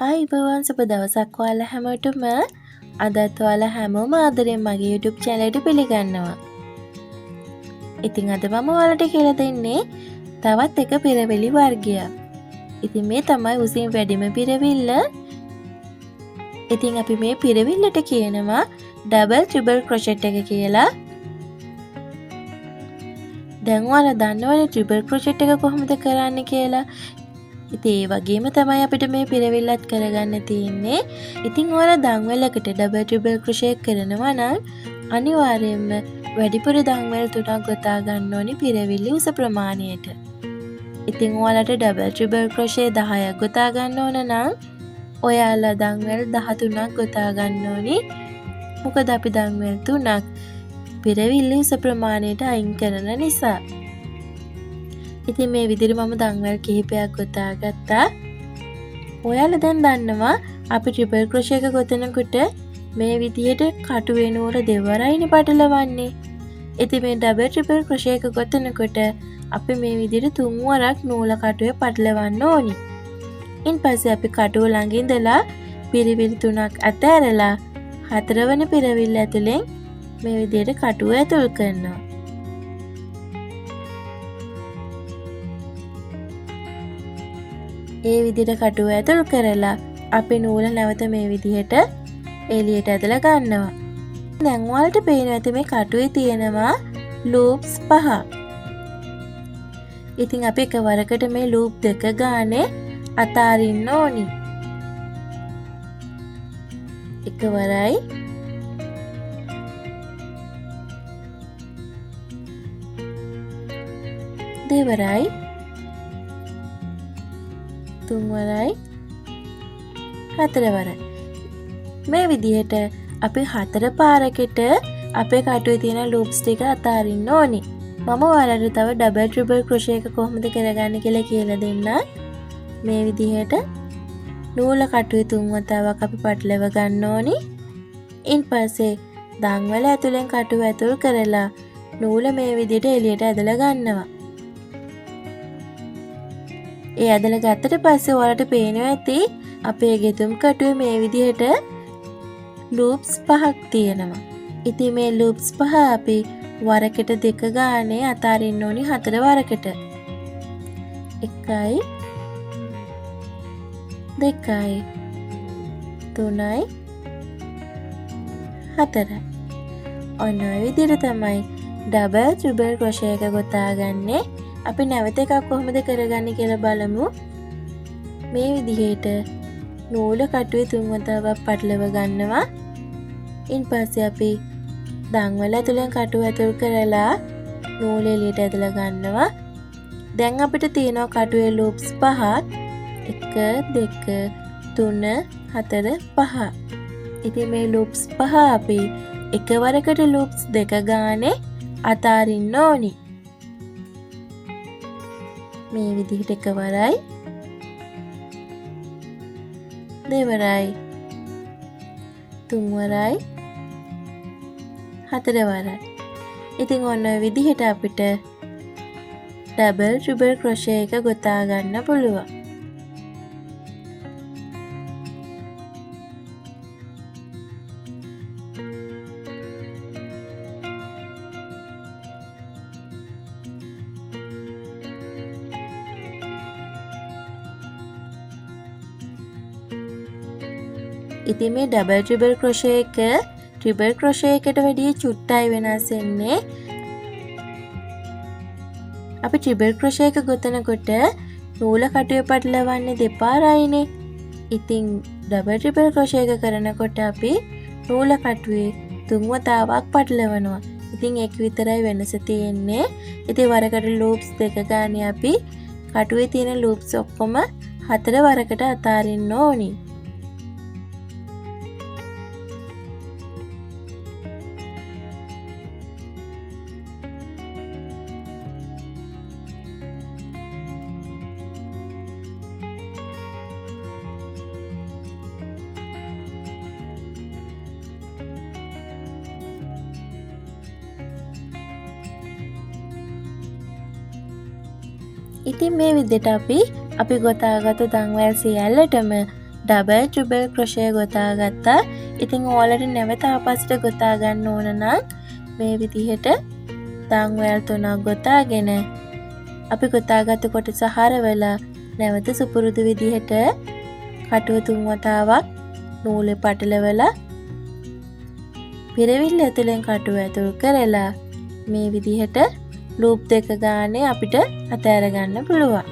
ආයිබෝවන් සුබ දවසක් ඔයාලා හැමෝටම. අදත් ඔයාලා හැමෝම ආදරෙන් මගේ YouTube channel එකට පිළිගන්නවා. ඉතින් අද මම ඔයාලට කියලා දෙන්නේ තවත් එක පිරවිලි වර්ගයක්. ඉතින් මේ තමයි උසින් වැඩිම පිරවිල්ල. ඉතින් අපි මේ පිරවිල්ලට කියනවා double triple crochet එක කියලා. දැන් ඔයාලා දන්නවනේ triple crochet එක කොහොමද කරන්නේ කියලා. ඉතින් ඒ වගේම තමයි අපිට මේ පිරවිල්ලත් කරගන්න තියෙන්නේ. ඉතින් ඔයාලා දන්වැලකට ඩබල් ට්‍රිපල් ක්‍රොෂේ කරනවා නම් අනිවාර්යයෙන්ම වැඩිපුර දන්වැල් 3ක් ගොතා ගන්න ඕනි පිරවිලි උස ප්‍රමාණයට. ඉතින් ඔයාලට ඩබල් ට්‍රිපල් ක්‍රොෂේ 10ක් ගොතා ගන්න ඕන නම් ඔයාලා දන්වැල් 13ක් ගොතා ගන්න ඕනි. මොකද අපි දන්වැල් 3ක් පිරවිලි උස ප්‍රමාණයට අයින් කරන නිසා. ඉතින් මේ විදිහට මම දන්වැල් කිහිපයක් ගොතා ගත්තා. ඔයාලා දැන් දන්නවා අපි ට්‍රිපල් ක්‍රොෂේ එක ගොතනකොට මේ විදිහට කටු වෙනුවර දෙවරයිනේ පටලවන්නේ. ඉතින් මේ ඩබල් ට්‍රිපල් ක්‍රොෂේ එක ගොතනකොට අපි මේ විදිහට තුන් වරක් නූල කටුවේ පටලවන්න ඕනි. ඊපස්සේ අපි කටුව ළඟ ඉඳලා පිරවිලි තුනක් අතහැරලා හතරවන පිරවිල්ල ඇතුලෙන් මේ විදිහට කටුව ඇතුල් කරනවා. ඒ විදිහට කටුව ඇතුල් කරලා අපි නූල නැවත මේ විදිහට එළියට ඇදලා ගන්නවා. දැන් ඔයාලට පේනවා ඇති මේ කටුවේ තියෙනවා ලූප්ස් 5. ඉතින් අපි එකවරකට මේ ලූප් දෙක ගානේ අතාරින්න ඕනි. එකවරයි දෙවරයි තුන්වරයි හතරවරයි. මේ විදිහට අපි 4 පාරකට අපේ කටුවේ තියෙන ලූප්ස් ටික අතාරින්න ඕනි. මම ඔයාලට තව ඩබල් ට්‍රිපල් ක්‍රොෂේ එක කොහොමද කරගන්නේ කියලා කියලා දෙන්න. මේ විදිහට නූල කටුවේ 3 වතාවක් අපි පටලව ගන්න ඕනි. ඊපස්සේ දන්වැල ඇතුලෙන් කටුව ඇතුල් කරලා නූල මේ විදිහට එළියට ඇදලා ගන්නවා. ඒ ඇදලා ගත්තට පස්සේ ඔයාලට පේනවා ඇති අපේ ගෙතුම් කටුවේ මේ විදිහට ලූප්ස් 5ක් තියෙනවා. ඉතින් මේ ලූප්ස් 5 අපි වරකට දෙක ගානේ අතාරින්න ඕනි 4 වරකට. 1යි 2යි 3යි 4යි. ඔන්න ඔය විදිහට තමයි ඩබල් ට්‍රිපල් ක්‍රොෂේ එක ගොතාගන්නේ. අපි නැවත එකක් කොහොමද කරගන්නේ කියලා බලමු. මේ විදිහට නූල කටුවේ 3 වතාවක් පටලව ගන්නවා. ඊපස්සේ අපි දන්වැල ඇතුලෙන් කටුව ඇතුල් කරලා නූල එළියට ඇදලා ගන්නවා. දැන් අපිට තියෙනවා කටුවේ ලූප්ස් 5ක්. 1 2 3 4 5. ඉතින් මේ ලූප්ස් 5 අපි එකවරකට ලූප්ස් දෙක ගානේ අතාරින්න ඕනි. මේ විදිහට එකවරයි දෙවරයි තුන්වරයි හතරවරයි. ඉතින් ඔන්න ඔය විදිහට අපිට ඩබල් ට්‍රිපල් ක්‍රොෂේ එක ගොතා ගන්න පුළුවන්. ඉතින් මේ ඩබල් ට්‍රිපල් ක්‍රොෂේ එක ට්‍රිපල් ක්‍රොෂේ එකට වැඩිය චුට්ටයි වෙනස් වෙන්නේ. අපි ට්‍රිපල් ක්‍රොෂේ එක ගොතනකොට නූල කටුවේ පටලවන්නේ දෙපාරයිනේ. ඉතින් ඩබල් ට්‍රිපල් ක්‍රොෂේ එක කරනකොට අපි නූල කටුවේ 3 වතාවක් පටලවනවා. ඉතින් ඒක විතරයි වෙනස තියෙන්නේ. ඉතින් වරකට ලූප්ස් දෙක ගානේ අපි කටුවේ තියෙන ලූප්ස් ඔක්කොම 4 වරකට අතාරින්න ඕනි. ඉතින් මේ විදිහට අපි ගොතාගත්තු දන්වැල් සියල්ලටම ඩබල් ට්‍රිබල් ක්‍රොෂේ ගොතා ගත්තා. ඉතින් ඔයාලට නැවත ආපස්සට ගොතා ගන්න ඕන නම් මේ විදිහට දංවැල් 3ක් ගොතාගෙන අපි ගොතාගත්තු කොටස හරවලා නැවත සුපුරුදු විදිහට කටුව 3 වතාවක් නූලේ පටලවලා පිරවිල්ල ඇතුලෙන් කටුව ඇතුල් කරලා මේ විදිහට ලූප් දෙක ගානේ අපිට අතෑර ගන්න පුළුවන්.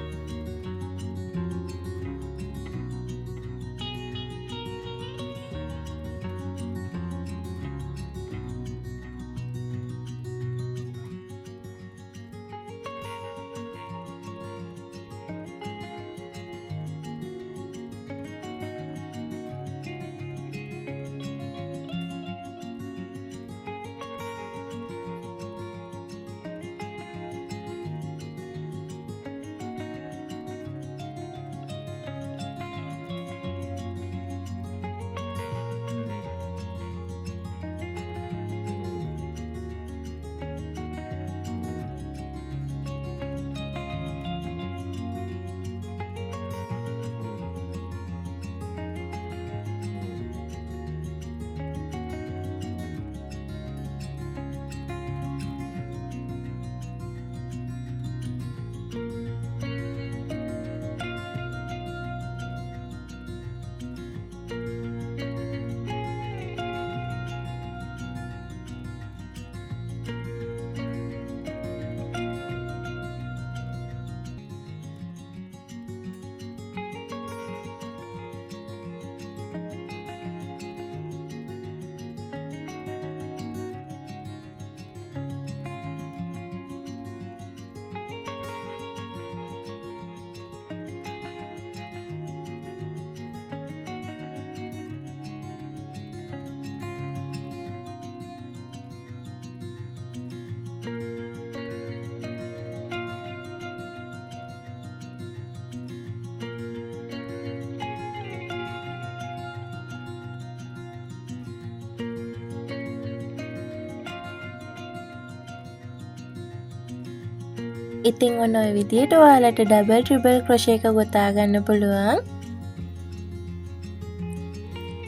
ඉතින් ඔන්න ඔය විදිහට ඔයාලට ඩබල් ට්‍රිබල් ක්‍රොෂේ එක ගොතා ගන්න පුළුවන්.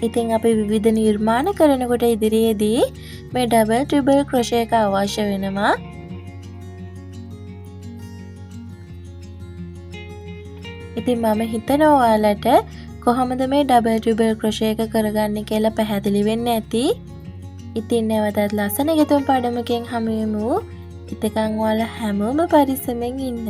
ඉතින් අපි විවිධ නිර්මාණ කරනකොට ඉදිරියේදී මේ ඩබල් ට්‍රිබල් ක්‍රොෂේ එක අවශ්‍ය වෙනවා. ඉතින් මම හිතනවා ඔයාලට කොහොමද මේ ඩබල් ට්‍රිබල් ක්‍රොෂේ එක කරගන්නේ කියලා පැහැදිලි වෙන්න ඇති. ඉතින් නැවතත් ලස්සන ගෙතුම් පාඩමකින් හමු වෙමු. එතකන් ඔයාලා හැමෝම පරිස්සමෙන් ඉන්න.